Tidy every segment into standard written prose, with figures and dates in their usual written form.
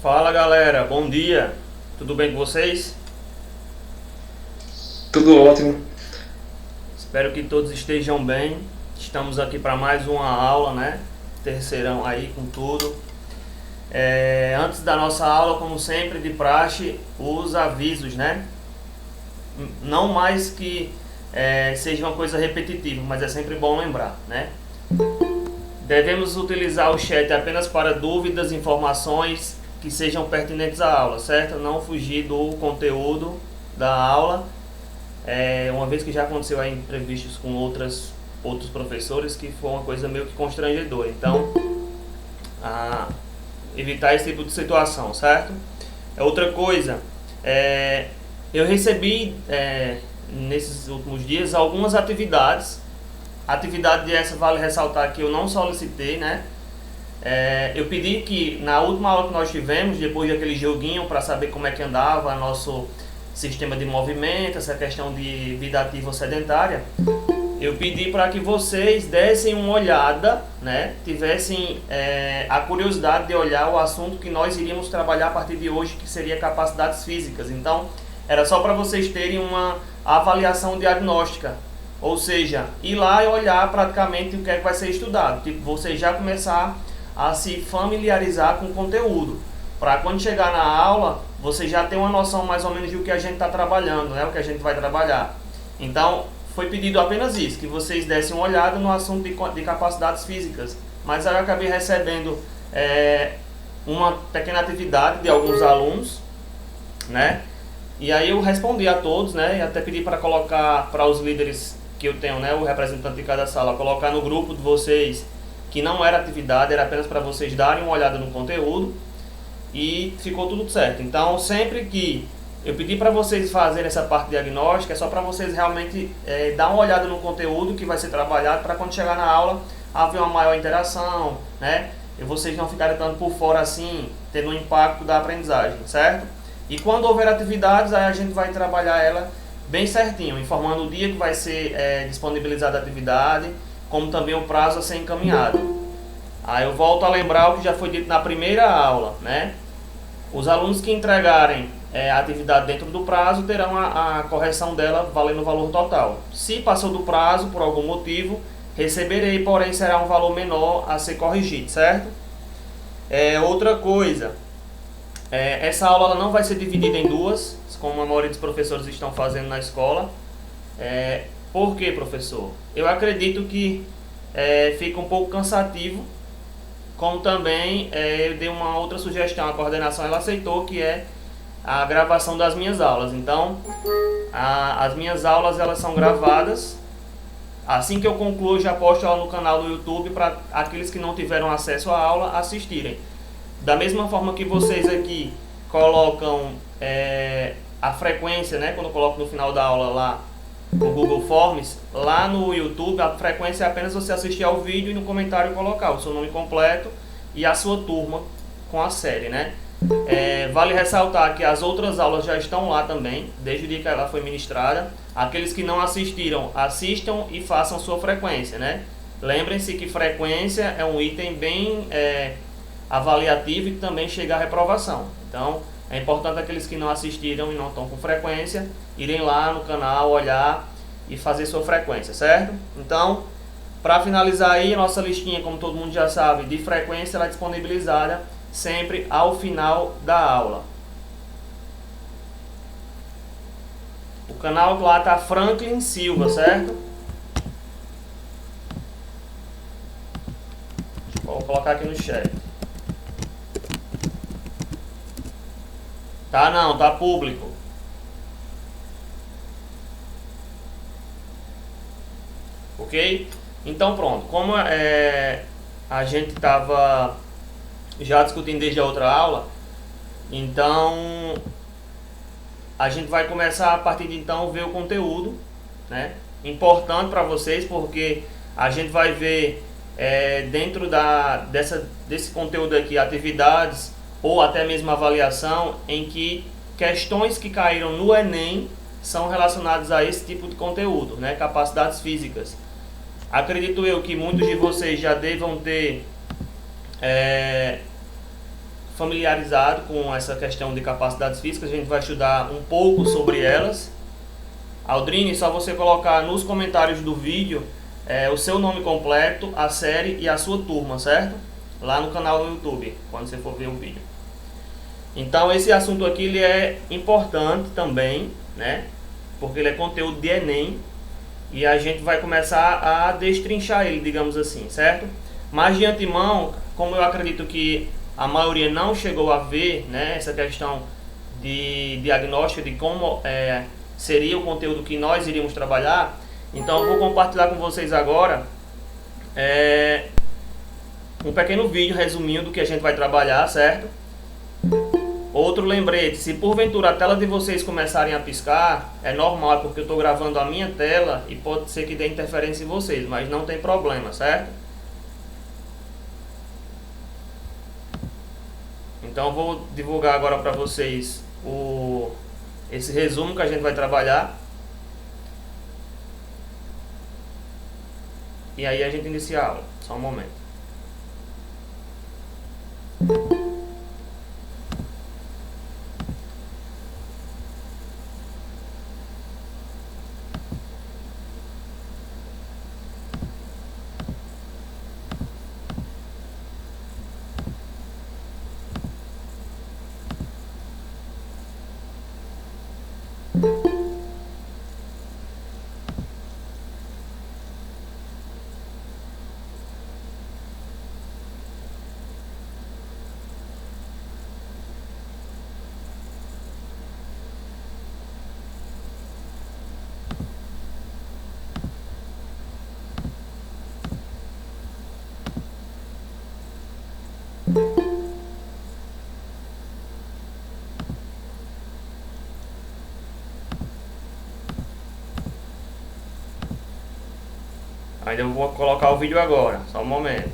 Fala galera, bom dia, tudo bem com vocês? Tudo ótimo. Espero que todos estejam bem. Estamos aqui para mais uma aula, né? Terceirão aí com tudo. Antes da nossa aula, como sempre, de praxe, os avisos, né? Não mais que seja uma coisa repetitiva, mas é sempre bom lembrar, né? Devemos utilizar o chat apenas para dúvidas, informações que sejam pertinentes à aula, certo? Não fugir do conteúdo da aula. Uma vez que já aconteceu aí entrevistas com outros professores que foi uma coisa meio que constrangedora. Então, evitar esse tipo de situação, certo? Outra coisa, eu recebi nesses últimos dias algumas atividades. Atividade essa vale ressaltar que eu não solicitei, né? Eu pedi que na última aula que nós tivemos, depois daquele joguinho para saber como é que andava nosso sistema de movimento, essa questão de vida ativa ou sedentária, eu pedi para que vocês dessem uma olhada, né? Tivessem a curiosidade de olhar o assunto que nós iríamos trabalhar a partir de hoje, que seria capacidades físicas. Então, era só para vocês terem uma avaliação diagnóstica, ou seja, ir lá e olhar praticamente o que é que vai ser estudado, tipo, vocês já começar a se familiarizar com o conteúdo, para quando chegar na aula, você já ter uma noção mais ou menos do que a gente está trabalhando, né? O que a gente vai trabalhar. Então, foi pedido apenas isso, que vocês dessem uma olhada no assunto de capacidades físicas. Mas aí eu acabei recebendo uma pequena atividade de alguns alunos, né? E aí eu respondi a todos, né? E até pedi para colocar para os líderes que eu tenho, né? O representante de cada sala, colocar no grupo de vocês que não era atividade, era apenas para vocês darem uma olhada no conteúdo. E ficou tudo certo. Então, sempre que eu pedi para vocês fazerem essa parte diagnóstica, é só para vocês realmente dar uma olhada no conteúdo que vai ser trabalhado, para quando chegar na aula haver uma maior interação, né? E vocês não ficarem tanto por fora assim, tendo um impacto da aprendizagem, certo? E quando houver atividades, aí a gente vai trabalhar ela bem certinho, informando o dia que vai ser disponibilizada a atividade, como também o prazo a ser encaminhado. Aí eu volto a lembrar o que já foi dito na primeira aula, né? Os alunos que entregarem a atividade dentro do prazo terão a correção dela valendo o valor total. Se passou do prazo por algum motivo, receberei, porém será um valor menor a ser corrigido, certo? Outra coisa, essa aula ela não vai ser dividida em duas, como a maioria dos professores estão fazendo na escola. Por quê, professor? Eu acredito que fica um pouco cansativo, como também eu dei uma outra sugestão, a coordenação ela aceitou, que é a gravação das minhas aulas. Então, as minhas aulas elas são gravadas. Assim que eu concluo, já posto ela no canal do YouTube para aqueles que não tiveram acesso à aula assistirem. Da mesma forma que vocês aqui colocam a frequência, né, quando eu coloco no final da aula lá o Google Forms, lá no YouTube a frequência é apenas você assistir ao vídeo e no comentário colocar o seu nome completo e a sua turma com a série, né? Vale ressaltar que as outras aulas já estão lá também, desde o dia que ela foi ministrada. Aqueles que não assistiram, assistam e façam sua frequência, né? Lembrem-se que frequência é um item bem avaliativo e que também chega à reprovação. Então, é importante aqueles que não assistiram e não estão com frequência irem lá no canal, olhar e fazer sua frequência, certo? Então, para finalizar aí, a nossa listinha, como todo mundo já sabe, de frequência, ela é disponibilizada sempre ao final da aula. O canal lá tá Franklin Silva, certo? Vou colocar aqui no chat. Tá não, tá público. Ok? Então pronto, como a gente estava já discutindo desde a outra aula, então a gente vai começar a partir de então ver o conteúdo, né? Importante para vocês, porque a gente vai ver dentro desse conteúdo aqui atividades ou até mesmo avaliação em que questões que caíram no Enem são relacionadas a esse tipo de conteúdo, né? Capacidades físicas. Acredito eu que muitos de vocês já devam ter familiarizado com essa questão de capacidades físicas, a gente vai estudar um pouco sobre elas. Aldrine, só você colocar nos comentários do vídeo o seu nome completo, a série e a sua turma, certo? Lá no canal do YouTube, quando você for ver o vídeo. Então esse assunto aqui ele é importante também, né? Porque ele é conteúdo de Enem e a gente vai começar a destrinchar ele, digamos assim, certo? Mas de antemão, como eu acredito que a maioria não chegou a ver, né, essa questão de diagnóstico de como seria o conteúdo que nós iríamos trabalhar, então eu vou compartilhar com vocês agora um pequeno vídeo resumindo do que a gente vai trabalhar, certo? Outro lembrete, se porventura a tela de vocês começarem a piscar, é normal, porque eu estou gravando a minha tela e pode ser que dê interferência em vocês, mas não tem problema, certo? Então eu vou divulgar agora para vocês esse resumo que a gente vai trabalhar. E aí a gente inicia a aula. Só um momento. Ainda vou colocar o vídeo agora, só um momento.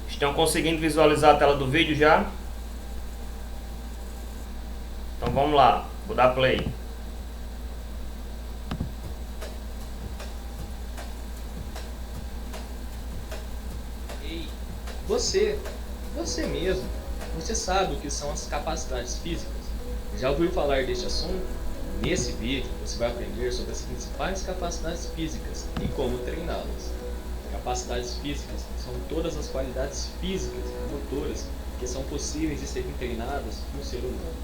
Estão conseguindo visualizar a tela do vídeo já? Então vamos lá, vou dar play. Ei, você mesmo, você sabe o que são as capacidades físicas? Já ouviu falar deste assunto? Nesse vídeo você vai aprender sobre as principais capacidades físicas e como treiná-las. Capacidades físicas são todas as qualidades físicas e motoras que são possíveis de serem treinadas no ser humano.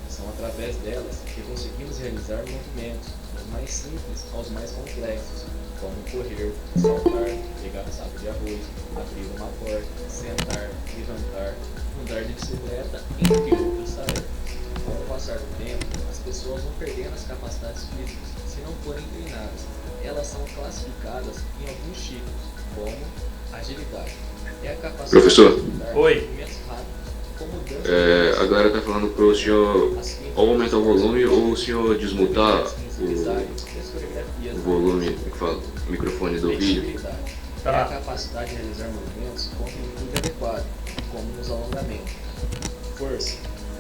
São através delas que conseguimos realizar movimentos, dos mais simples aos mais complexos, como correr, saltar, pegar um saco de arroz, abrir uma porta, sentar, levantar, andar de bicicleta, entre outras tarefas. Com o passar do tempo, as pessoas vão perdendo as capacidades físicas se não forem treinadas. Elas são classificadas em alguns tipos, como agilidade. É a capacidade Professor, de dar oi. movimentos rápidos, como dança. a galera tá falando pro senhor ou aumentar o volume ou o senhor desmutar o volume, como que fala, o microfone do vídeo. É a capacidade de realizar movimentos com amplitude adequada, como nos alongamentos. Força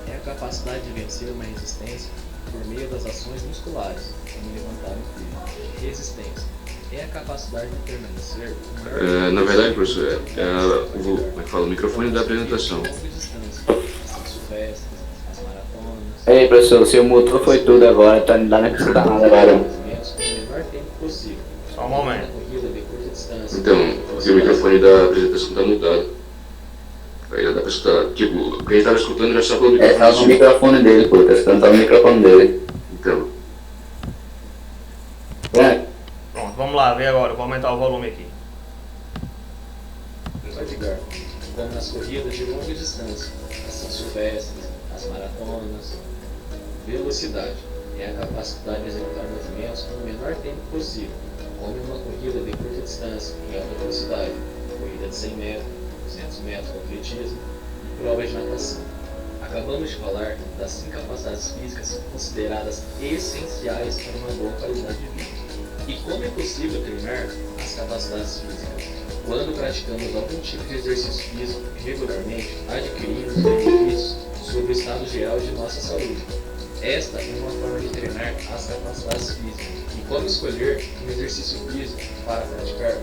é a capacidade de vencer uma resistência por meio das ações musculares, como levantar um peso. Resistência é a capacidade de permanecer o maior Na verdade, professor, como é que fala, o microfone da apresentação. as maratonas. Ei, professor, o seu mutou foi tudo agora, tá lá na escutar nada agora. Movimentos no menor tempo possível. Só um momento. Corrida de curta distância. Então, porque o microfone da apresentação tá mudado. Aí dá pra escutar, tipo, quem tava escutando era só pelo É só no microfone. microfone dele, pô, tá escutando só no microfone dele. Então, Pronto, vamos lá, ver agora, vou aumentar o volume aqui. Edgar, como nas corridas de longa distância, as São Silvestres, as maratonas. Velocidade é a capacidade de executar movimentos no menor tempo possível, como uma corrida de curta distância em alta velocidade, corrida de 100 metros, 200 metros com atletismo e provas de natação. Acabamos de falar das 5 capacidades físicas consideradas essenciais para uma boa qualidade de vida. E como é possível treinar as capacidades físicas? Quando praticamos algum tipo de exercício físico regularmente, adquirimos benefícios sobre o estado geral de nossa saúde. Esta é uma forma de treinar as capacidades físicas. E como escolher um exercício físico para praticar?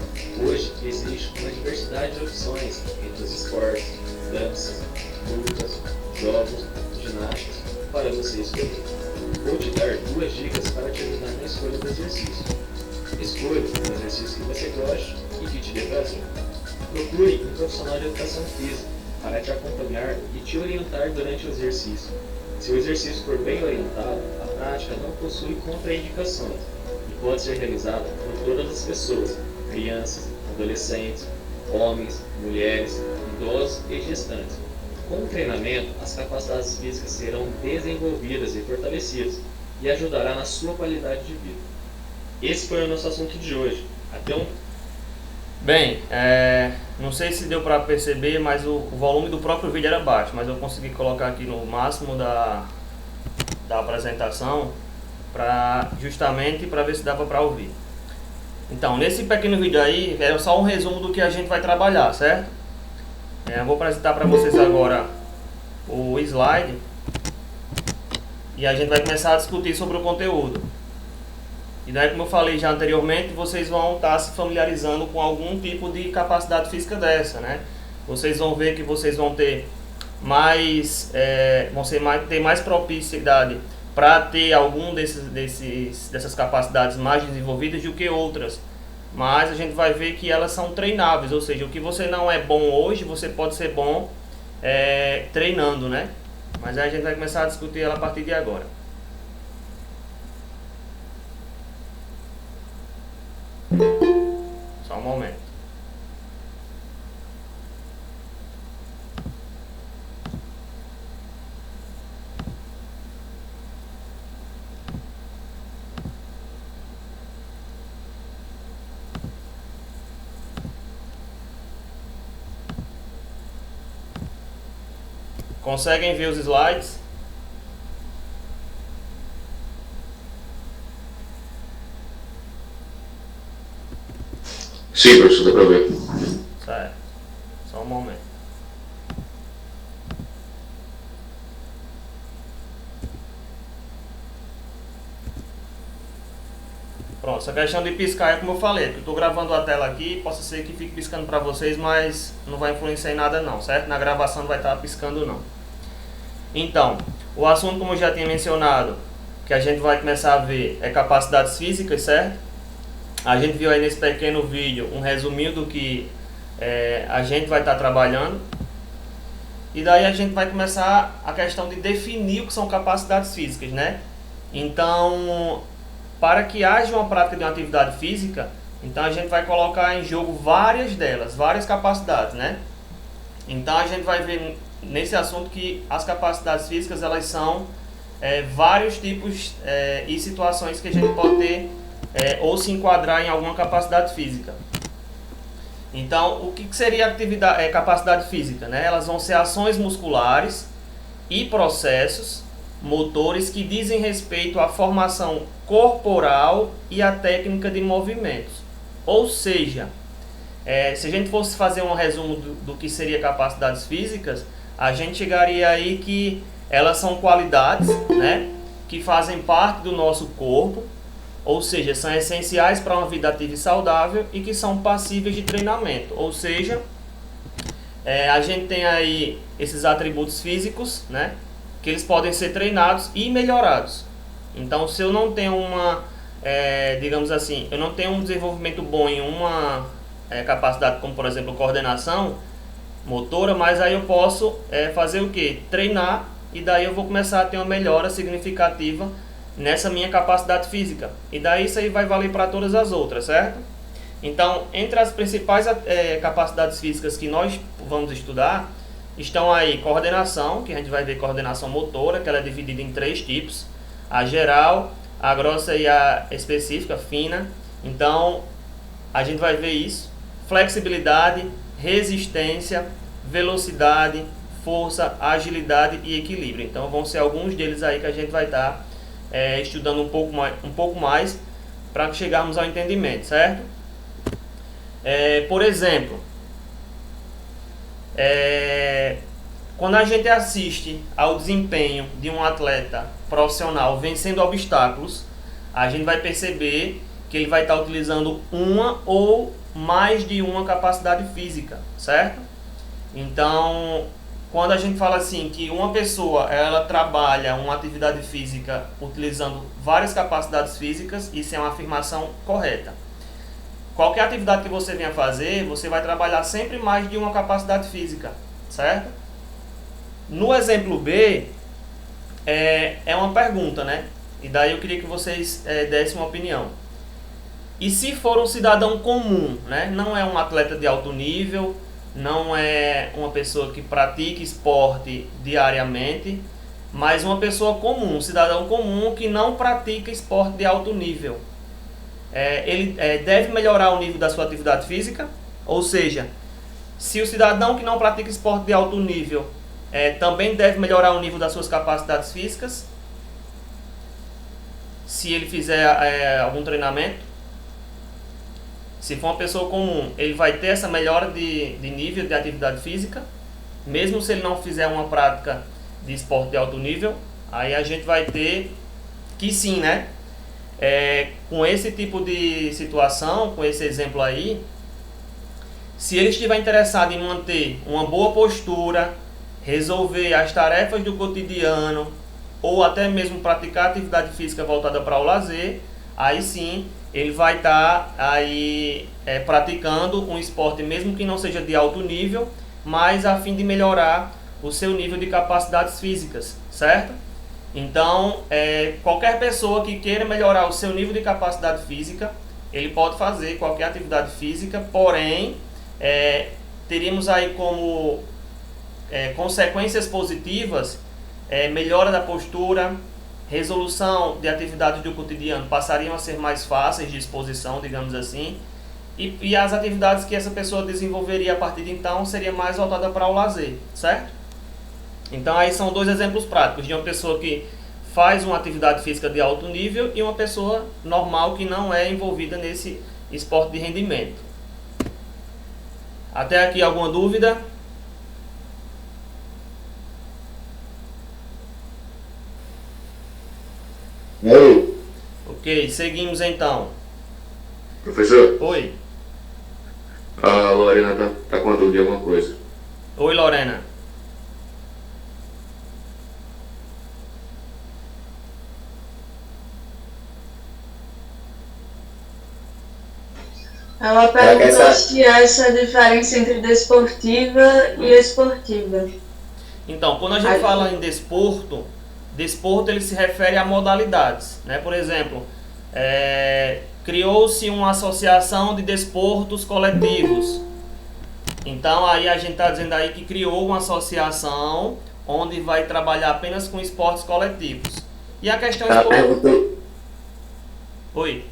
Hoje existe uma diversidade de opções entre os esportes, danças, lutas, jogos, ginásticas para você escolher. Vou te dar 2 dicas para te ajudar na escolha do exercício. Escolha um exercício que você goste e que te dê prazer. Procure um profissional de educação física para te acompanhar e te orientar durante o exercício. Se o exercício for bem orientado, a prática não possui contraindicações e pode ser realizada por todas as pessoas, crianças, adolescentes, homens, mulheres, idosos e gestantes. Com o treinamento, as capacidades físicas serão desenvolvidas e fortalecidas e ajudará na sua qualidade de vida. Esse foi o nosso assunto de hoje. Até um... Bem, não sei se deu para perceber, mas o volume do próprio vídeo era baixo, mas eu consegui colocar aqui no máximo da apresentação justamente para ver se dava para ouvir. Então, nesse pequeno vídeo aí, era só um resumo do que a gente vai trabalhar, certo? Eu vou apresentar para vocês agora o slide e a gente vai começar a discutir sobre o conteúdo. E daí, como eu falei já anteriormente, vocês vão estar se familiarizando com algum tipo de capacidade física dessa, né? Vocês vão ver que vocês vão ter ter mais propicidade para ter algum dessas capacidades mais desenvolvidas do que outras. Mas a gente vai ver que elas são treináveis, ou seja, o que você não é bom hoje, você pode ser bom treinando, né? Mas aí a gente vai começar a discutir ela a partir de agora. Só um momento. Conseguem ver os slides? Sim, professor, dá pra ver. Certo. Só um momento. Pronto, essa questão de piscar é como eu falei, eu estou gravando a tela aqui, possa ser que fique piscando para vocês, mas não vai influenciar em nada não, certo? Na gravação não vai estar piscando não. Então, o assunto, como eu já tinha mencionado, que a gente vai começar a ver é capacidades físicas, certo? A gente viu aí nesse pequeno vídeo um resuminho do que a gente vai estar trabalhando. E daí a gente vai começar a questão de definir o que são capacidades físicas, né? Então, para que haja uma prática de uma atividade física, então a gente vai colocar em jogo várias delas, várias capacidades, né? Então a gente vai ver nesse assunto que as capacidades físicas, elas são vários tipos e situações que a gente pode ter ou se enquadrar em alguma capacidade física. Então, o que seria capacidade física, né? Elas vão ser ações musculares e processos motores que dizem respeito à formação corporal e à técnica de movimentos. Ou seja, se a gente fosse fazer um resumo do que seria capacidades físicas, a gente chegaria aí que elas são qualidades, né, que fazem parte do nosso corpo, ou seja, são essenciais para uma vida ativa e saudável e que são passíveis de treinamento. Ou seja, a gente tem aí esses atributos físicos, né, que eles podem ser treinados e melhorados. Então, se eu não tenho digamos assim, eu não tenho um desenvolvimento bom em uma capacidade como, por exemplo, coordenação motora, mas aí eu posso fazer o que? Treinar, e daí eu vou começar a ter uma melhora significativa nessa minha capacidade física. E daí isso aí vai valer para todas as outras, certo? Então, entre as principais capacidades físicas que nós vamos estudar, estão aí coordenação, que a gente vai ver coordenação motora, que ela é dividida em 3 tipos. A geral, a grossa e a específica, fina. Então, a gente vai ver isso. Flexibilidade, resistência, velocidade, força, agilidade e equilíbrio. Então, vão ser alguns deles aí que a gente vai estar estudando um pouco mais para chegarmos ao entendimento, certo? Por exemplo, quando a gente assiste ao desempenho de um atleta profissional vencendo obstáculos, a gente vai perceber que ele vai estar utilizando uma ou mais de uma capacidade física, certo? Então, quando a gente fala assim que uma pessoa ela trabalha uma atividade física utilizando várias capacidades físicas, isso é uma afirmação correta. Qualquer atividade que você venha fazer, você vai trabalhar sempre mais de uma capacidade física, certo? No exemplo B, é uma pergunta, né? E daí eu queria que vocês dessem uma opinião. E se for um cidadão comum, né? Não é um atleta de alto nível, não é uma pessoa que pratica esporte diariamente, mas uma pessoa comum, um cidadão comum que não pratica esporte de alto nível. Ele deve melhorar o nível da sua atividade física, ou seja, se o cidadão que não pratica esporte de alto nível também deve melhorar o nível das suas capacidades físicas, se ele fizer algum treinamento. Se for uma pessoa comum, ele vai ter essa melhora de nível de atividade física, mesmo se ele não fizer uma prática de esporte de alto nível. Aí a gente vai ter que sim, né? Com esse tipo de situação, com esse exemplo aí, se ele estiver interessado em manter uma boa postura, resolver as tarefas do cotidiano, ou até mesmo praticar atividade física voltada para o lazer, aí sim ele vai estar aí praticando um esporte, mesmo que não seja de alto nível, mas a fim de melhorar o seu nível de capacidades físicas, certo? Então, qualquer pessoa que queira melhorar o seu nível de capacidade física, ele pode fazer qualquer atividade física, porém, teríamos aí como consequências positivas, melhora da postura, resolução de atividades do cotidiano passariam a ser mais fáceis de exposição, digamos assim, e as atividades que essa pessoa desenvolveria a partir de então seria mais voltada para o lazer, certo? Então aí são dois exemplos práticos de uma pessoa que faz uma atividade física de alto nível e uma pessoa normal que não é envolvida nesse esporte de rendimento. Até aqui alguma dúvida? Ei, Ok, seguimos então. Professor, Oi. a Lorena tá com a dúvida de alguma coisa. Oi, Lorena. Ela perguntou se há essa diferença entre desportiva e esportiva. Então, quando a gente fala em desporto, desporto ele se refere a modalidades, né? Por exemplo, criou-se uma associação de desportos coletivos. Então aí a gente está dizendo aí que criou uma associação onde vai trabalhar apenas com esportes coletivos. E a questão Oi.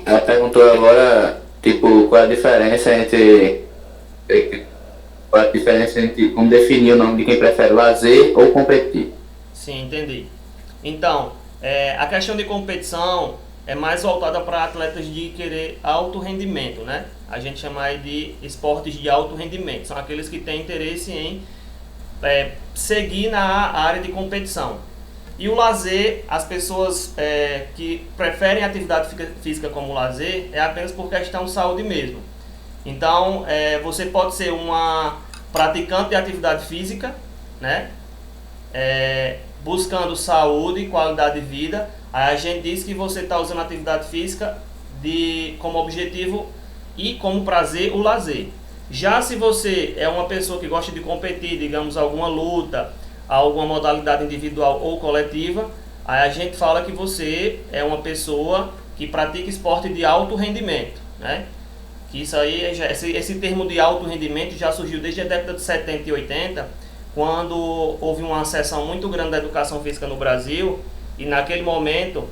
Ela perguntou agora, tipo, qual a diferença entre como definir o nome de quem prefere lazer ou competir. Sim, entendi. Então, a questão de competição é mais voltada para atletas de querer alto rendimento, né? A gente chama aí de esportes de alto rendimento. São aqueles que têm interesse em seguir na área de competição. E o lazer, as pessoas que preferem atividade física como lazer, é apenas por questão de saúde mesmo. Então, você pode ser uma praticante de atividade física, né? Buscando saúde e qualidade de vida. Aí a gente diz que você está usando a atividade física como objetivo e como prazer o lazer. Já se você é uma pessoa que gosta de competir, digamos, alguma luta, alguma modalidade individual ou coletiva, aí a gente fala que você é uma pessoa que pratica esporte de alto rendimento, né? Que isso aí, esse termo de alto rendimento já surgiu desde a década de 70 e 80, quando houve uma seção muito grande da educação física no Brasil, e naquele momento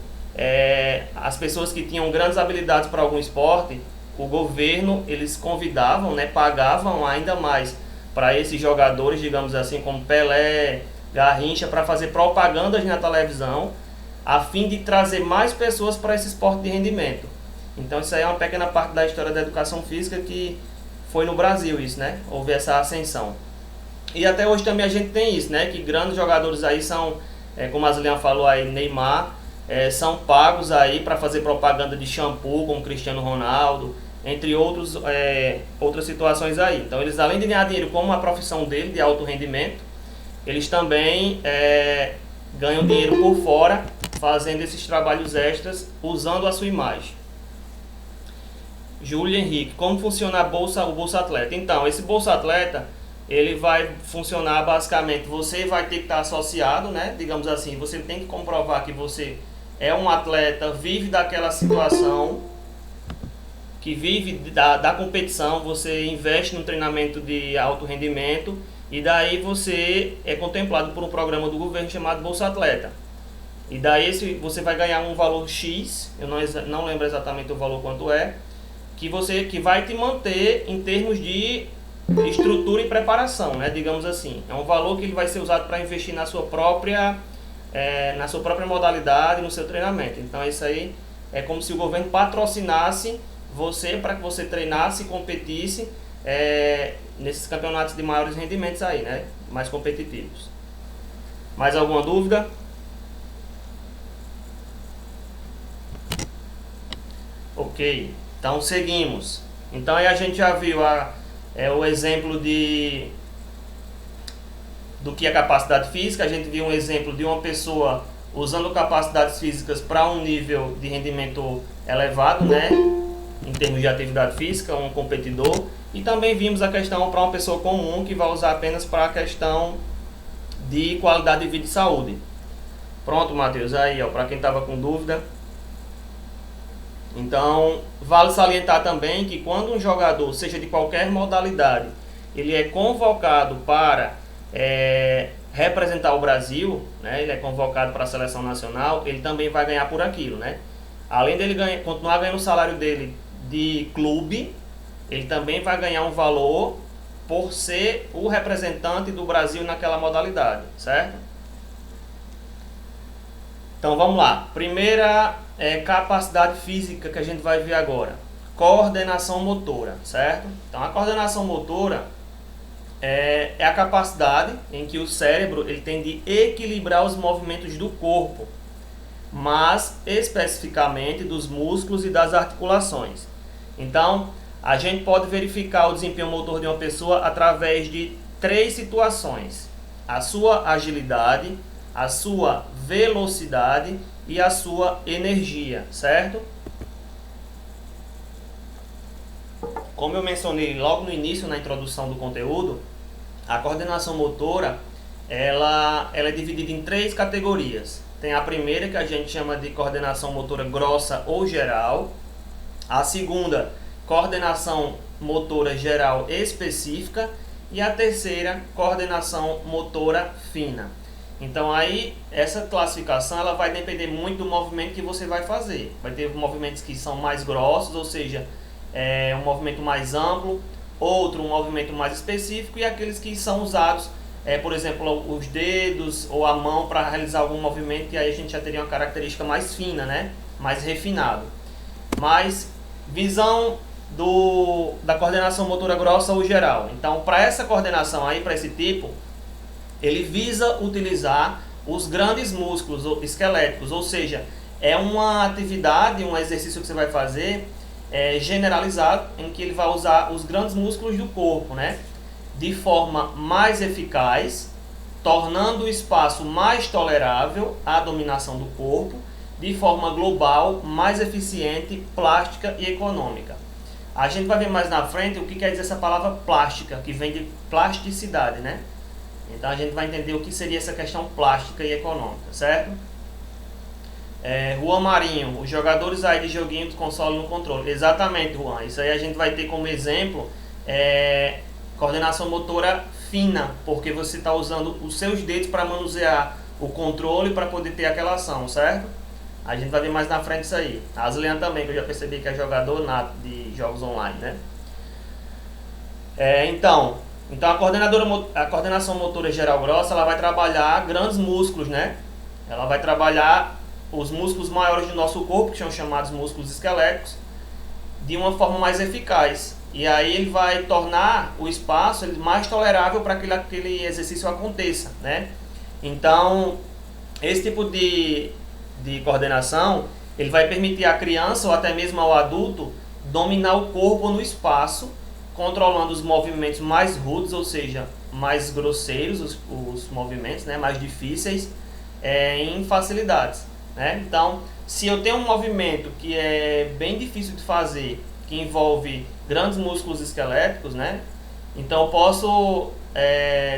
as pessoas que tinham grandes habilidades para algum esporte, o governo, eles convidavam, né, pagavam ainda mais para esses jogadores, digamos assim, como Pelé, Garrincha, para fazer propagandas na televisão, a fim de trazer mais pessoas para esse esporte de rendimento. Então isso aí é uma pequena parte da história da educação física que foi no Brasil isso, né? Houve essa ascensão. E até hoje também a gente tem isso, né? Que grandes jogadores aí são, como a Zuliana falou aí, Neymar, são pagos aí para fazer propaganda de shampoo, como Cristiano Ronaldo, entre outras situações aí. Então eles, além de ganhar dinheiro como a profissão dele, de alto rendimento, eles também ganham dinheiro por fora, fazendo esses trabalhos extras, usando a sua imagem. Júlio Henrique, como funciona o Bolsa Atleta? Então, esse Bolsa Atleta, ele vai funcionar basicamente, você vai ter que estar associado, né? Digamos assim, você tem que comprovar que você é um atleta, vive daquela situação, que vive da competição, você investe no treinamento de alto rendimento, e daí você é contemplado por um programa do governo chamado Bolsa Atleta. E daí você vai ganhar um valor X, eu não lembro exatamente o valor quanto é, que vai te manter em termos de estrutura e preparação, né, digamos assim. É um valor que ele vai ser usado para investir na sua própria modalidade, no seu treinamento. Então isso aí é como se o governo patrocinasse você para que você treinasse e competisse nesses campeonatos de maiores rendimentos aí, né, mais competitivos. Mais alguma dúvida? Ok, então seguimos. Então aí a gente já viu o exemplo do que é capacidade física. A gente viu um exemplo de uma pessoa usando capacidades físicas para um nível de rendimento elevado, né, em termos de atividade física, um competidor. E também vimos a questão para uma pessoa comum que vai usar apenas para a questão de qualidade de vida e saúde. Pronto, Matheus, aí ó, para quem estava com dúvida. Então, vale salientar também que quando um jogador, seja de qualquer modalidade, ele é convocado para representar o Brasil, né, ele é convocado para a seleção nacional, ele também vai ganhar por aquilo, né? Além dele continuar ganhando o salário dele de clube, ele também vai ganhar um valor por ser o representante do Brasil naquela modalidade, certo? Então vamos lá. Primeira capacidade física que a gente vai ver agora. Coordenação motora, certo? Então a coordenação motora é a capacidade em que o cérebro ele tem de equilibrar os movimentos do corpo, mas especificamente dos músculos e das articulações. Então a gente pode verificar o desempenho motor de uma pessoa através de 3 situações: a sua agilidade, a sua velocidade e a sua energia, certo? Como eu mencionei logo no início, na introdução do conteúdo, a coordenação motora ela é dividida em 3 categorias. Tem a primeira, que a gente chama de coordenação motora grossa ou geral. A segunda, coordenação motora geral específica. E a terceira, coordenação motora fina. Então aí, essa classificação ela vai depender muito do movimento que você vai fazer. Vai ter movimentos que são mais grossos, ou seja, um movimento mais amplo, outro um movimento mais específico, e aqueles que são usados, por exemplo, os dedos ou a mão para realizar algum movimento, e aí a gente já teria uma característica mais fina, né? Mais refinado. Mas visão da coordenação motora grossa ou geral. Então, para essa coordenação aí, para esse tipo, ele visa utilizar os grandes músculos esqueléticos, ou seja, é uma atividade, um exercício que você vai fazer generalizado, em que ele vai usar os grandes músculos do corpo, né, de forma mais eficaz, tornando o espaço mais tolerável à dominação do corpo, de forma global, mais eficiente, plástica e econômica. A gente vai ver mais na frente o que quer dizer essa palavra plástica, que vem de plasticidade, né? Então a gente vai entender o que seria essa questão plástica e econômica, certo? Juan Marinho, os jogadores aí de joguinho de console no controle. Exatamente, Juan. Isso aí a gente vai ter como exemplo coordenação motora fina, porque você está usando os seus dedos para manusear o controle para poder ter aquela ação, certo? A gente vai ver mais na frente isso aí. A Asliana também, que eu já percebi que é jogador nato de jogos online, né? Então a coordenação motora geral grossa, ela vai trabalhar grandes músculos, né? Ela vai trabalhar os músculos maiores do nosso corpo, que são chamados músculos esqueléticos, de uma forma mais eficaz. E aí ele vai tornar o espaço mais tolerável para que aquele exercício aconteça, né? Então, esse tipo de coordenação, ele vai permitir à criança ou até mesmo ao adulto dominar o corpo no espaço, controlando os movimentos mais rudes, ou seja, mais grosseiros, os movimentos, né, mais difíceis, em facilidades, né? Então, se eu tenho um movimento que é bem difícil de fazer, que envolve grandes músculos esqueléticos, né? Então eu posso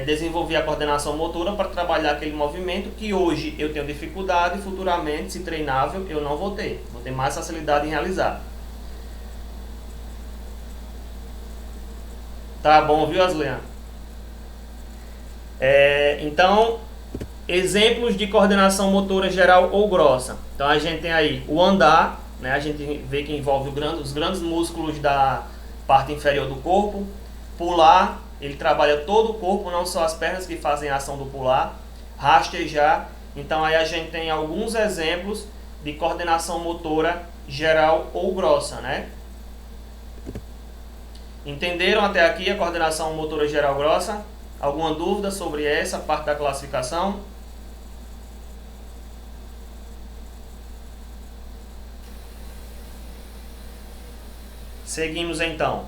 desenvolver a coordenação motora para trabalhar aquele movimento que hoje eu tenho dificuldade e futuramente, se treinável, eu não vou ter mais facilidade em realizar. Tá bom, viu, Aslean? Então, exemplos de coordenação motora geral ou grossa. Então a gente tem aí o andar, né? A gente vê que envolve os grandes músculos da parte inferior do corpo. Pular, ele trabalha todo o corpo, não só as pernas que fazem a ação do pular. Rastejar, então aí a gente tem alguns exemplos de coordenação motora geral ou grossa, né? Entenderam até aqui a coordenação motora geral grossa? Alguma dúvida sobre essa parte da classificação? Seguimos então.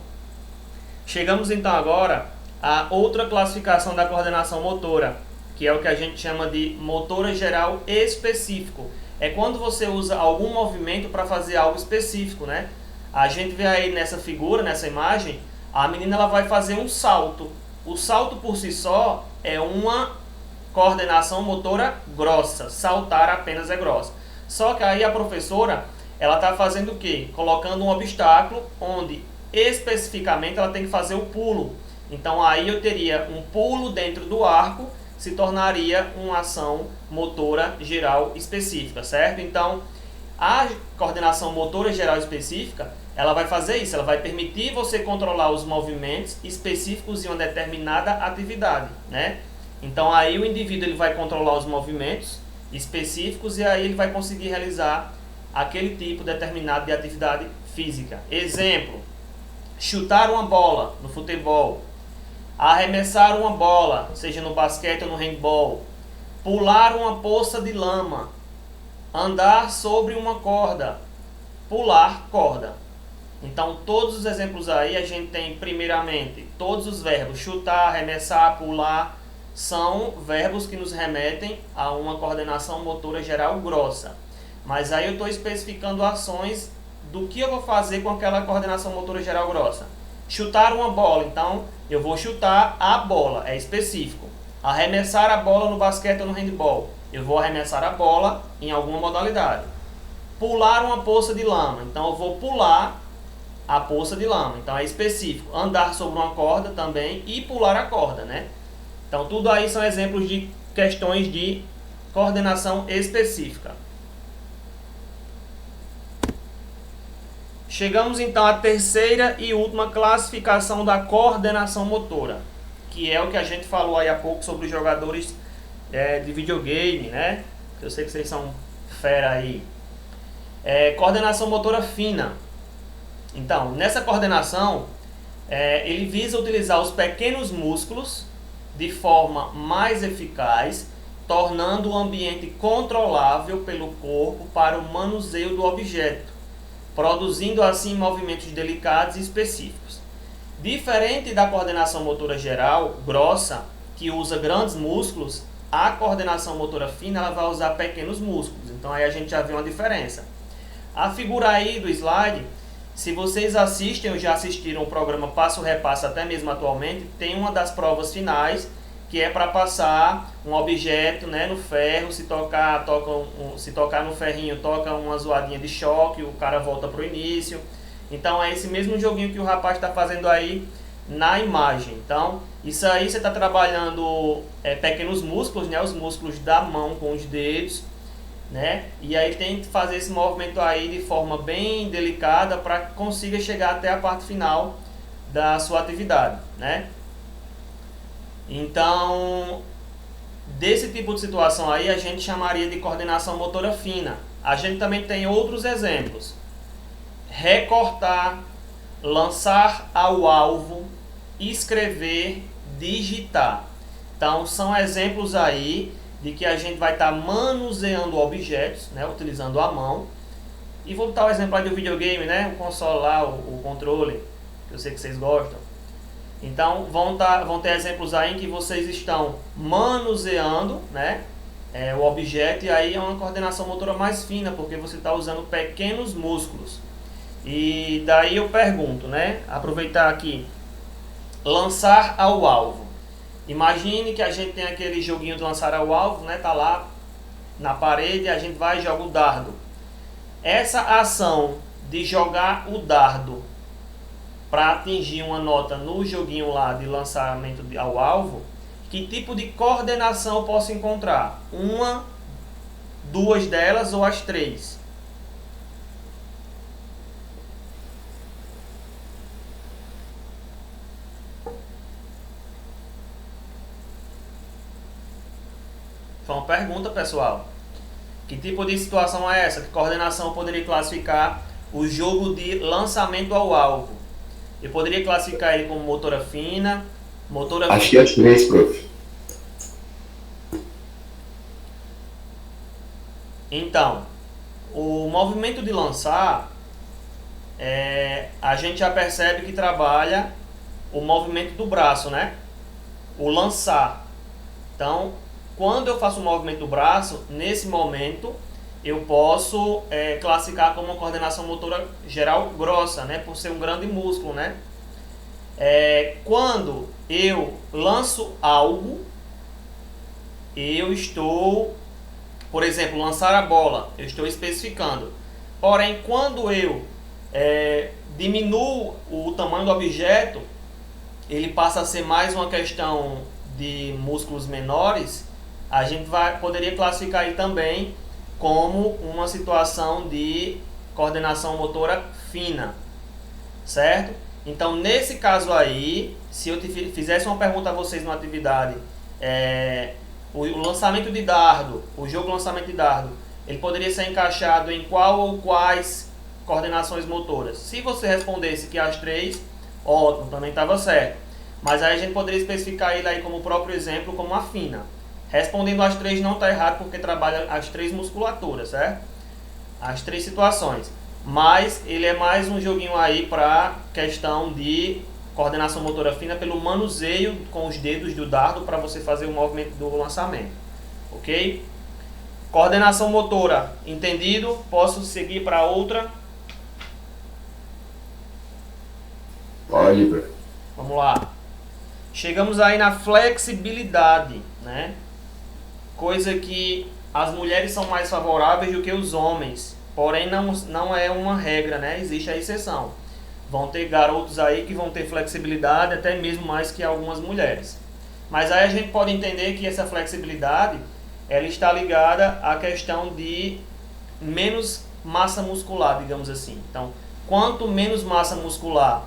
Chegamos então agora a outra classificação da coordenação motora, que é o que a gente chama de motora geral específico. É quando você usa algum movimento para fazer algo específico, né? A gente vê aí nessa figura, nessa imagem, a menina ela vai fazer um salto. O salto por si só é uma coordenação motora grossa. Saltar apenas é grossa. Só que aí a professora, ela está fazendo o quê? Colocando um obstáculo onde especificamente ela tem que fazer o pulo. Então aí eu teria um pulo dentro do arco, se tornaria uma ação motora geral específica, certo? Então a coordenação motora geral específica, ela vai fazer isso, ela vai permitir você controlar os movimentos específicos em uma determinada atividade, né? Então aí o indivíduo ele vai controlar os movimentos específicos e aí ele vai conseguir realizar aquele tipo determinado de atividade física. Exemplo, chutar uma bola no futebol, arremessar uma bola, seja no basquete ou no handball, pular uma poça de lama, andar sobre uma corda, pular corda. Então todos os exemplos aí a gente tem primeiramente todos os verbos chutar, arremessar, pular, são verbos que nos remetem a uma coordenação motora geral grossa. Mas aí eu estou especificando ações do que eu vou fazer com aquela coordenação motora geral grossa. Chutar uma bola, então eu vou chutar a bola, é específico. Arremessar a bola no basquete ou no handball, eu vou arremessar a bola em alguma modalidade. Pular uma poça de lama, então eu vou pular a poça de lama, então é específico. Andar sobre uma corda também e pular a corda, né? Então tudo aí são exemplos de questões de coordenação específica. Chegamos então à terceira e última classificação da coordenação motora, que é o que a gente falou aí há pouco sobre os jogadores de videogame, né? Eu sei que vocês são fera aí. Coordenação motora fina. Então, nessa coordenação, ele visa utilizar os pequenos músculos de forma mais eficaz, tornando o ambiente controlável pelo corpo para o manuseio do objeto, produzindo assim movimentos delicados e específicos. Diferente da coordenação motora geral, grossa, que usa grandes músculos, a coordenação motora fina ela vai usar pequenos músculos. Então aí a gente já vê uma diferença. A figura aí do slide, se vocês assistem ou já assistiram o programa Passo Repasso até mesmo atualmente, tem uma das provas finais que é para passar um objeto, né, no ferro, se tocar no ferrinho, toca uma zoadinha de choque, o cara volta para o início. Então é esse mesmo joguinho que o rapaz está fazendo aí na imagem. Então isso aí você está trabalhando pequenos músculos, né, os músculos da mão com os dedos, né, e aí tem que fazer esse movimento aí de forma bem delicada para que consiga chegar até a parte final da sua atividade, né. Então, desse tipo de situação aí a gente chamaria de coordenação motora fina. A gente também tem outros exemplos. Recortar, lançar ao alvo, escrever, digitar. Então são exemplos aí de que a gente vai estar manuseando objetos, né, utilizando a mão. E vou botar o exemplo aí do videogame, né, o console lá, o controle, que eu sei que vocês gostam. Então vão ter exemplos aí em que vocês estão manuseando, né, o objeto, e aí é uma coordenação motora mais fina, porque você está usando pequenos músculos. E daí eu pergunto, né, aproveitar aqui, lançar ao alvo. Imagine que a gente tem aquele joguinho de lançar ao alvo, né, tá lá na parede, a gente vai e joga o dardo. Essa ação de jogar o dardo para atingir uma nota no joguinho lá de lançamento ao alvo, que tipo de coordenação eu posso encontrar? Uma, duas delas ou as três? Foi uma pergunta, pessoal. Que tipo de situação é essa? Que coordenação eu poderia classificar o jogo de lançamento ao alvo? Eu poderia classificar ele como motora fina, motora... Acho que as três, prof. Então, o movimento de lançar, a gente já percebe que trabalha o movimento do braço, né? O lançar. Então, quando eu faço o movimento do braço, nesse momento eu posso classificar como uma coordenação motora geral grossa, né? Por ser um grande músculo, né? Quando eu lanço algo, eu estou, por exemplo, lançar a bola, eu estou especificando. Porém, quando eu diminuo o tamanho do objeto, ele passa a ser mais uma questão de músculos menores, a gente poderia classificar ele também como uma situação de coordenação motora fina, certo? Então, nesse caso aí, se eu fizesse uma pergunta a vocês numa atividade, o lançamento de dardo, o jogo lançamento de dardo, ele poderia ser encaixado em qual ou quais coordenações motoras? Se você respondesse que as três, ótimo, também estava certo. Mas aí a gente poderia especificar ele aí como o próprio exemplo, como a fina. Respondendo as três não está errado, porque trabalha as três musculaturas, certo? As três situações. Mas ele é mais um joguinho aí para questão de coordenação motora fina pelo manuseio com os dedos do dardo para você fazer o movimento do lançamento. Ok? Coordenação motora, entendido? Posso seguir para outra? Pode, prof. Vamos lá. Chegamos aí na flexibilidade, né? Coisa que as mulheres são mais favoráveis do que os homens. Porém, não é uma regra, né? Existe a exceção. Vão ter garotos aí que vão ter flexibilidade até mesmo mais que algumas mulheres. Mas aí a gente pode entender que essa flexibilidade ela está ligada à questão de menos massa muscular, digamos assim. Então, quanto menos massa muscular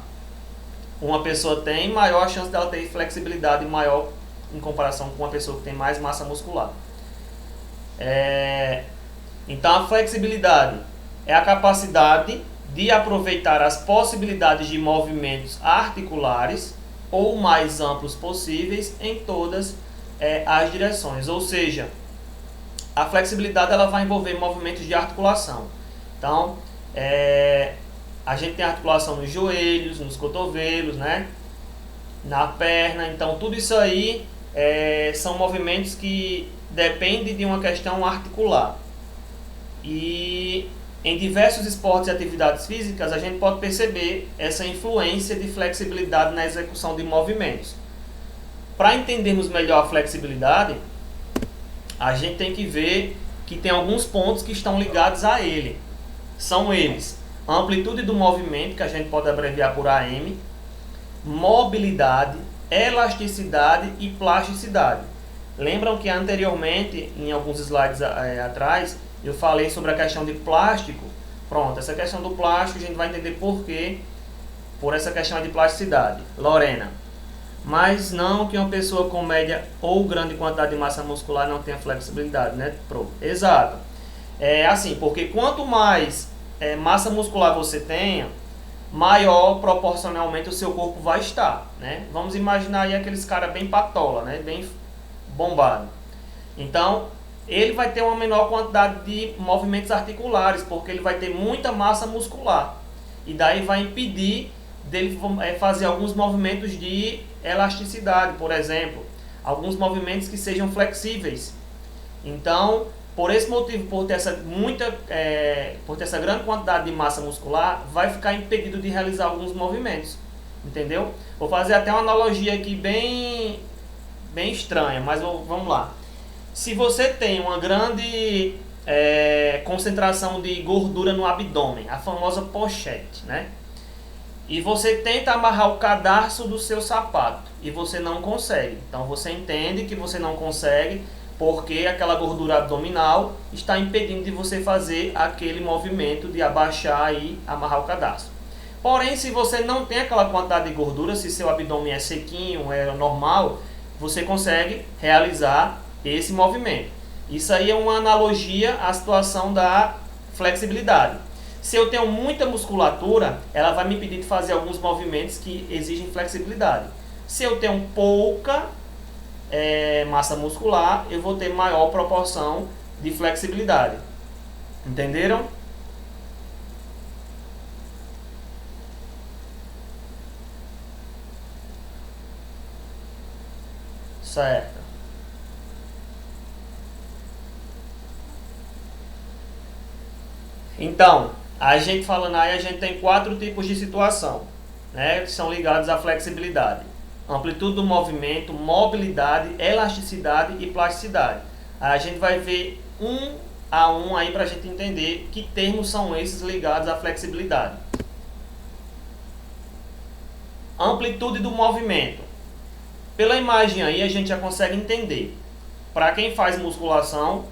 uma pessoa tem, maior a chance dela ter flexibilidade maior em comparação com uma pessoa que tem mais massa muscular. Então a flexibilidade é a capacidade de aproveitar as possibilidades de movimentos articulares ou mais amplos possíveis em todas as direções. Ou seja, a flexibilidade ela vai envolver movimentos de articulação. Então, a gente tem articulação nos joelhos, nos cotovelos, né? Na perna. Então, tudo isso aí são movimentos que dependem de uma questão articular. E em diversos esportes e atividades físicas, a gente pode perceber essa influência de flexibilidade na execução de movimentos. Para entendermos melhor a flexibilidade, a gente tem que ver que tem alguns pontos que estão ligados a ele. São eles: a amplitude do movimento, que a gente pode abreviar por AM, mobilidade, elasticidade e plasticidade. Lembram que anteriormente, em alguns slides atrás, eu falei sobre a questão de plástico? Pronto, essa questão do plástico a gente vai entender por quê, por essa questão de plasticidade. Lorena, mas não que uma pessoa com média ou grande quantidade de massa muscular não tenha flexibilidade, né, Pro? Exato. É assim, porque quanto mais massa muscular você tenha, maior proporcionalmente o seu corpo vai estar, né? Vamos imaginar aí aqueles caras bem patola, né? Bem bombado. Então, ele vai ter uma menor quantidade de movimentos articulares, porque ele vai ter muita massa muscular. E daí vai impedir dele fazer alguns movimentos de elasticidade, por exemplo. Alguns movimentos que sejam flexíveis. Então, por esse motivo, por ter essa grande quantidade de massa muscular, vai ficar impedido de realizar alguns movimentos. Entendeu? Vou fazer até uma analogia aqui bem estranha, mas vamos lá. Se você tem uma grande concentração de gordura no abdômen, a famosa pochete, né? E você tenta amarrar o cadarço do seu sapato e você não consegue. Então você entende que você não consegue porque aquela gordura abdominal está impedindo de você fazer aquele movimento de abaixar e amarrar o cadarço. Porém, se você não tem aquela quantidade de gordura, se seu abdômen é sequinho, é normal, você consegue realizar esse movimento. Isso aí é uma analogia à situação da flexibilidade. Se eu tenho muita musculatura, ela vai me impedir de fazer alguns movimentos que exigem flexibilidade. Se eu tenho pouca massa muscular, eu vou ter maior proporção de flexibilidade. Entenderam? Certo. Então, a gente falando aí, a gente tem 4 tipos de situação, né, que são ligados à flexibilidade: amplitude do movimento, mobilidade, elasticidade e plasticidade. A gente vai ver um a um aí para a gente entender que termos são esses ligados à flexibilidade. Amplitude do movimento. Pela imagem aí a gente já consegue entender. Para quem faz musculação,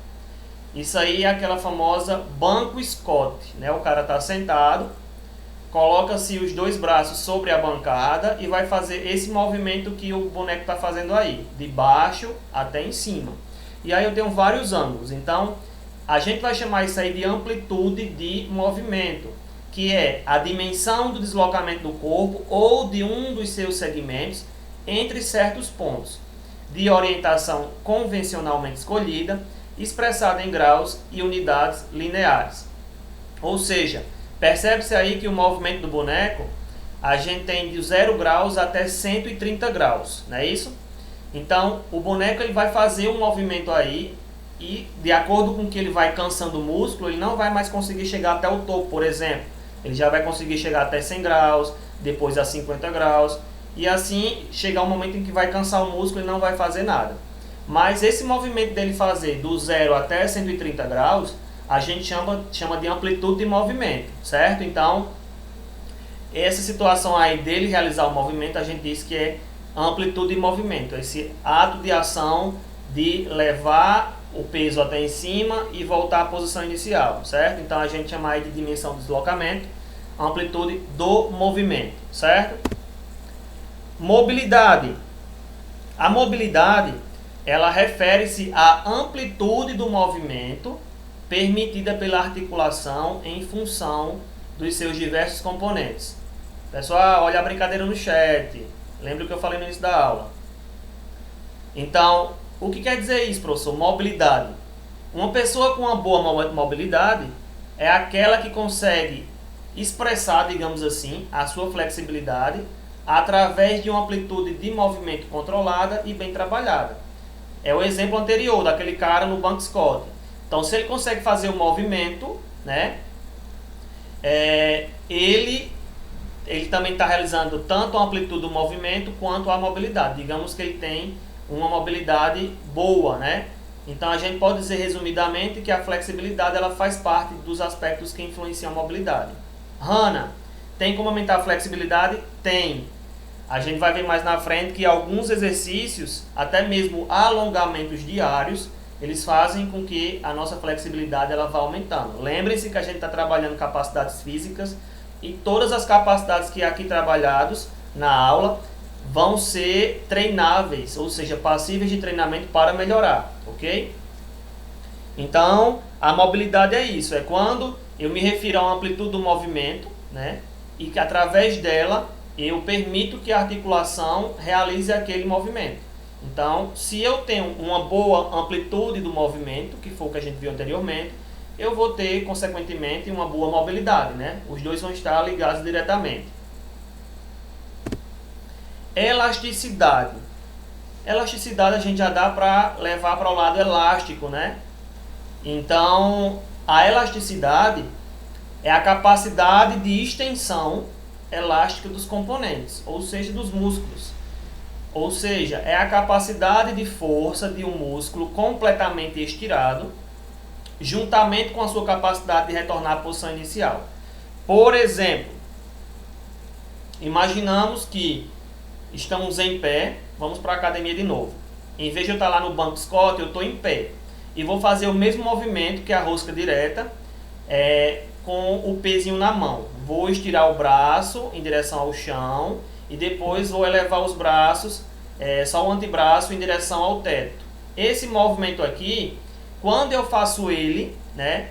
isso aí é aquela famosa banco Scott, né? O cara está sentado, coloca-se os 2 braços sobre a bancada e vai fazer esse movimento que o boneco está fazendo aí, de baixo até em cima. E aí eu tenho vários ângulos, então a gente vai chamar isso aí de amplitude de movimento, que é a dimensão do deslocamento do corpo ou de um dos seus segmentos entre certos pontos, de orientação convencionalmente escolhida, expressada em graus e unidades lineares. Ou seja, percebe-se aí que o movimento do boneco, a gente tem de 0 graus até 130 graus, não é isso? Então, o boneco ele vai fazer um movimento aí e, de acordo com que ele vai cansando o músculo, ele não vai mais conseguir chegar até o topo, por exemplo. Ele já vai conseguir chegar até 100 graus, depois a 50 graus, e assim chegar um momento em que vai cansar o músculo e não vai fazer nada. Mas esse movimento dele fazer do 0 até 130 graus, a gente chama de amplitude de movimento, certo? Então, essa situação aí dele realizar o movimento, a gente diz que é amplitude de movimento. Esse ato de ação de levar o peso até em cima e voltar à posição inicial, certo? Então, a gente chama aí de dimensão do deslocamento, amplitude do movimento, certo? Mobilidade. A mobilidade, ela refere-se à amplitude do movimento permitida pela articulação em função dos seus diversos componentes. Pessoal, olha a brincadeira no chat. Lembra o que eu falei no início da aula. Então, o que quer dizer isso, professor? Mobilidade. Uma pessoa com uma boa mobilidade é aquela que consegue expressar, digamos assim, a sua flexibilidade através de uma amplitude de movimento controlada e bem trabalhada. É o exemplo anterior daquele cara no banco Scott. Então, se ele consegue fazer o movimento, né, ele também está realizando tanto a amplitude do movimento quanto a mobilidade. Digamos que ele tem uma mobilidade boa, né? Então, a gente pode dizer resumidamente que a flexibilidade ela faz parte dos aspectos que influenciam a mobilidade. Hanna, tem como aumentar a flexibilidade? Tem. A gente vai ver mais na frente que alguns exercícios, até mesmo alongamentos diários, eles fazem com que a nossa flexibilidade ela vá aumentando. Lembrem-se que a gente está trabalhando capacidades físicas e todas as capacidades que aqui trabalhados na aula vão ser treináveis, ou seja, passíveis de treinamento para melhorar, ok? Então, a mobilidade é isso, é quando eu me refiro a uma amplitude do movimento, né? e que através dela eu permito que a articulação realize aquele movimento. Então, se eu tenho uma boa amplitude do movimento, que foi o que a gente viu anteriormente, eu vou ter, consequentemente, uma boa mobilidade, né? Os dois vão estar ligados diretamente. Elasticidade. Elasticidade a gente já dá para levar para o lado elástico, né? Então, a elasticidade é a capacidade de extensão elástica dos componentes, ou seja, dos músculos. Ou seja, é a capacidade de força de um músculo completamente estirado, juntamente com a sua capacidade de retornar à posição inicial. Por exemplo, imaginamos que estamos em pé, vamos para a academia de novo. Em vez de eu estar lá no banco Scott, eu estou em pé. E vou fazer o mesmo movimento que a rosca direta, com o pezinho na mão. Vou estirar o braço em direção ao chão e depois vou elevar os braços, só o antebraço em direção ao teto. Esse movimento aqui, quando eu faço ele, né,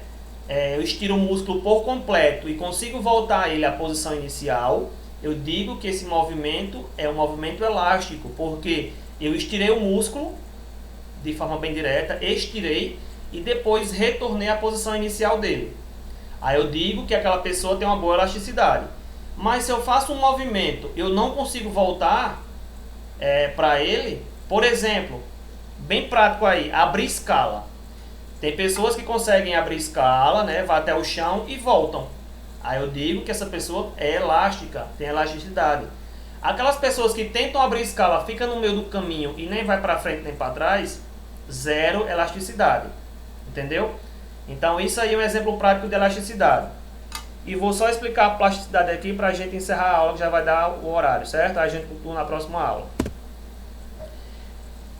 eu estiro o músculo por completo e consigo voltar ele à posição inicial, eu digo que esse movimento é um movimento elástico, porque eu estirei o músculo de forma bem direta, estirei e depois retornei à posição inicial dele. Aí eu digo que aquela pessoa tem uma boa elasticidade. Mas se eu faço um movimento, eu não consigo voltar para ele, por exemplo, bem prático aí, abrir escala. Tem pessoas que conseguem abrir escala, né, vai até o chão e voltam. Aí eu digo que essa pessoa é elástica, tem elasticidade. Aquelas pessoas que tentam abrir escala, fica no meio do caminho e nem vai para frente nem para trás, zero elasticidade. Entendeu? Então isso aí é um exemplo prático de elasticidade. E vou só explicar a plasticidade aqui para a gente encerrar a aula, que já vai dar o horário, certo? A gente continua na próxima aula.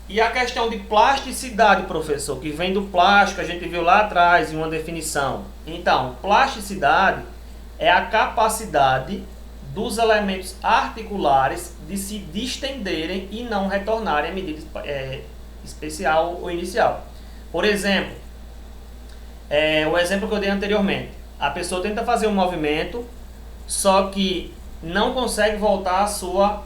E a questão de plasticidade, professor, que vem do plástico, a gente viu lá atrás em uma definição. Então, plasticidade é a capacidade dos elementos articulares de se distenderem e não retornarem à medida especial ou inicial. Por exemplo, o exemplo que eu dei anteriormente. A pessoa tenta fazer um movimento, só que não consegue voltar à sua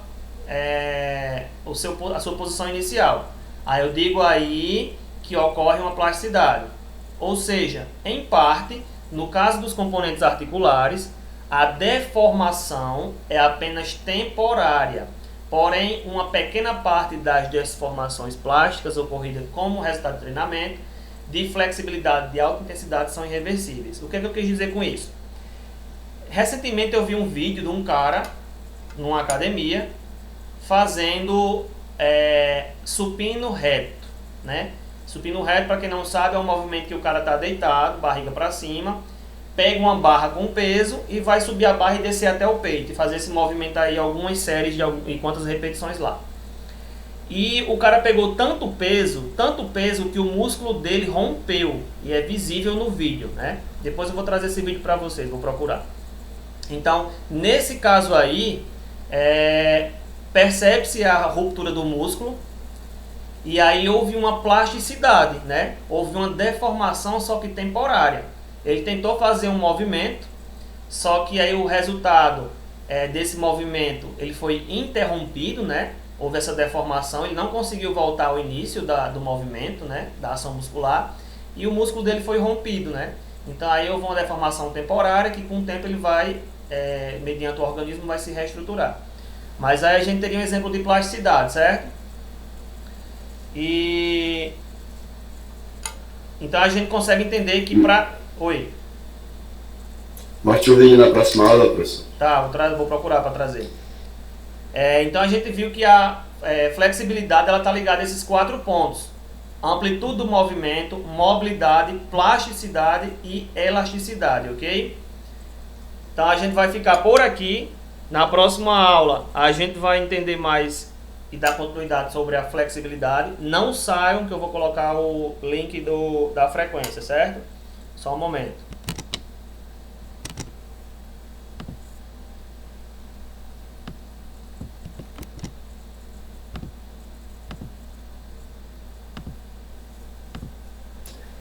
posição inicial. Aí eu digo aí que ocorre uma plasticidade. Ou seja, em parte, no caso dos componentes articulares, a deformação é apenas temporária. Porém, uma pequena parte das deformações plásticas ocorridas como resultado de treinamento de flexibilidade de alta intensidade são irreversíveis. O que é que eu quis dizer com isso? Recentemente eu vi um vídeo de um cara numa academia fazendo supino reto, né? Supino reto, para quem não sabe, é um movimento que o cara está deitado, barriga para cima, pega uma barra com peso e vai subir a barra e descer até o peito e fazer esse movimento aí algumas séries e quantas repetições lá. E o cara pegou tanto peso que o músculo dele rompeu e é visível no vídeo, né? Depois eu vou trazer esse vídeo para vocês, vou procurar. Então, nesse caso aí, percebe-se a ruptura do músculo e aí houve uma plasticidade, né? Houve uma deformação, só que temporária. Ele tentou fazer um movimento, só que aí o resultado desse movimento ele foi interrompido, né? Houve essa deformação, ele não conseguiu voltar ao início do movimento, né? Da ação muscular, e o músculo dele foi rompido, né? Então aí houve uma deformação temporária que com o tempo ele vai, mediante o organismo, vai se reestruturar. Mas aí a gente teria um exemplo de plasticidade, certo? E então a gente consegue entender que para... Oi. Mostre o vídeo na próxima aula, professor. Tá, vou procurar para trazer. Então a gente viu que a flexibilidade está ligada a esses 4 pontos: amplitude do movimento, mobilidade, plasticidade e elasticidade, ok? Então a gente vai ficar por aqui. Na próxima aula a gente vai entender mais e dar continuidade sobre a flexibilidade. Não saiam que eu vou colocar o link da frequência, certo? Só um momento.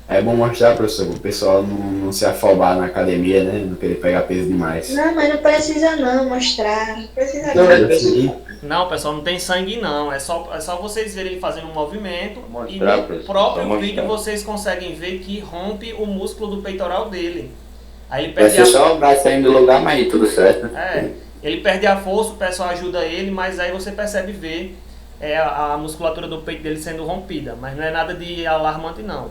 É bom mostrar, professor, o pessoal não se afobar na academia, né? Não querer pegar peso demais. Não, mas não precisa não mostrar. Não precisa Não, não. é Assim, Não, pessoal, não tem sangue não. É só vocês verem ele fazendo um movimento e Mostrar, no professor, próprio só mostrar. vídeo vocês conseguem ver que rompe o músculo do peitoral dele. Aí ele Vai perde ser só o braço saindo do lugar, mas tudo certo. ele perde a força, o pessoal ajuda ele, mas aí você percebe ver a musculatura do peito dele sendo rompida. Mas não é nada de alarmante não.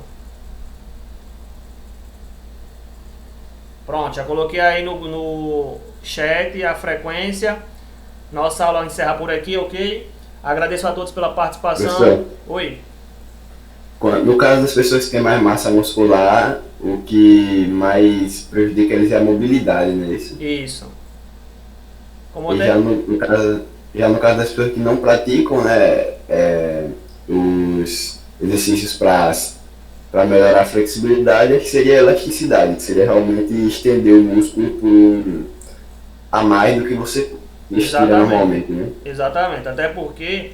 Pronto, já coloquei aí no chat a frequência. Nossa aula encerra por aqui, ok? Agradeço a todos pela participação. Professor. Oi. no caso das pessoas que têm mais massa muscular, o que mais prejudica eles é a mobilidade, né? Isso. Como E até... já no caso das pessoas que não praticam, né, os exercícios para melhorar a flexibilidade, que seria a elasticidade, que seria realmente estender o músculo a mais do que você estira normalmente, né? Exatamente, até porque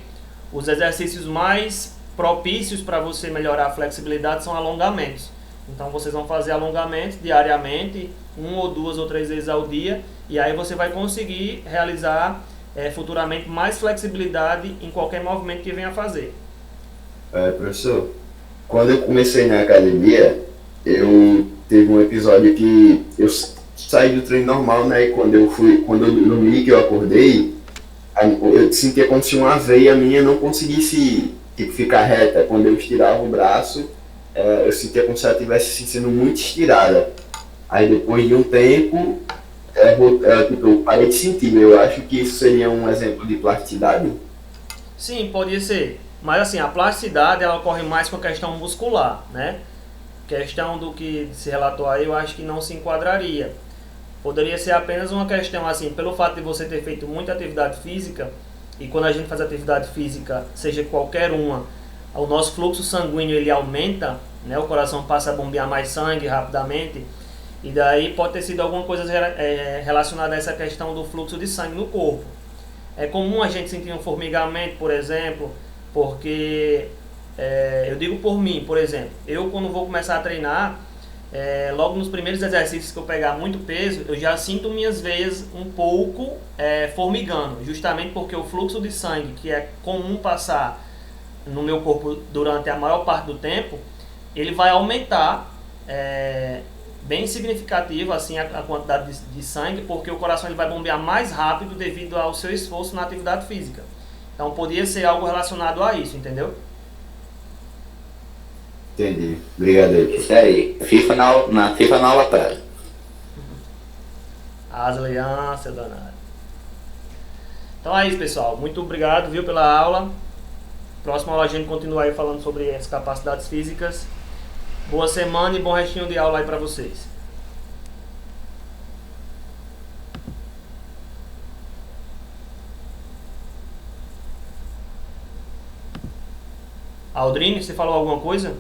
os exercícios mais propícios para você melhorar a flexibilidade são alongamentos. Então vocês vão fazer alongamentos diariamente, 1 ou 2 ou 3 vezes ao dia, e aí você vai conseguir realizar futuramente mais flexibilidade em qualquer movimento que venha a fazer. Professor, quando eu comecei na academia, eu teve um episódio que eu saí do treino normal, né? E quando eu dormi, que eu acordei, eu sentia como se uma veia minha não conseguisse ficar reta. Quando eu estirava o braço, eu sentia como se ela estivesse sendo muito estirada. Aí depois de um tempo, eu parei de sentir. Eu acho que isso seria um exemplo de plasticidade. Sim, pode ser. Mas assim, a plasticidade ela ocorre mais com a questão muscular, né? Questão do que se relatou aí, eu acho que não se enquadraria. Poderia ser apenas uma questão assim, pelo fato de você ter feito muita atividade física, e quando a gente faz atividade física, seja qualquer uma, o nosso fluxo sanguíneo ele aumenta, né? O coração passa a bombear mais sangue rapidamente, e daí pode ter sido alguma coisa relacionada a essa questão do fluxo de sangue no corpo. É comum a gente sentir um formigamento, por exemplo, porque eu digo por mim, por exemplo, eu quando vou começar a treinar, logo nos primeiros exercícios que eu pegar muito peso, eu já sinto minhas veias um pouco formigando, justamente porque o fluxo de sangue que é comum passar no meu corpo durante a maior parte do tempo, ele vai aumentar bem significativo assim a quantidade de sangue, porque o coração ele vai bombear mais rápido devido ao seu esforço na atividade física. Então poderia ser algo relacionado a isso, entendeu? Entendi. Obrigado aí. Isso aí. Na FIFA na aula prática. As alianças danadas. Então é isso, pessoal. Muito obrigado, viu, pela aula. Próxima aula a gente continua aí falando sobre as capacidades físicas. Boa semana e bom restinho de aula aí pra vocês. Aldrine, você falou alguma coisa?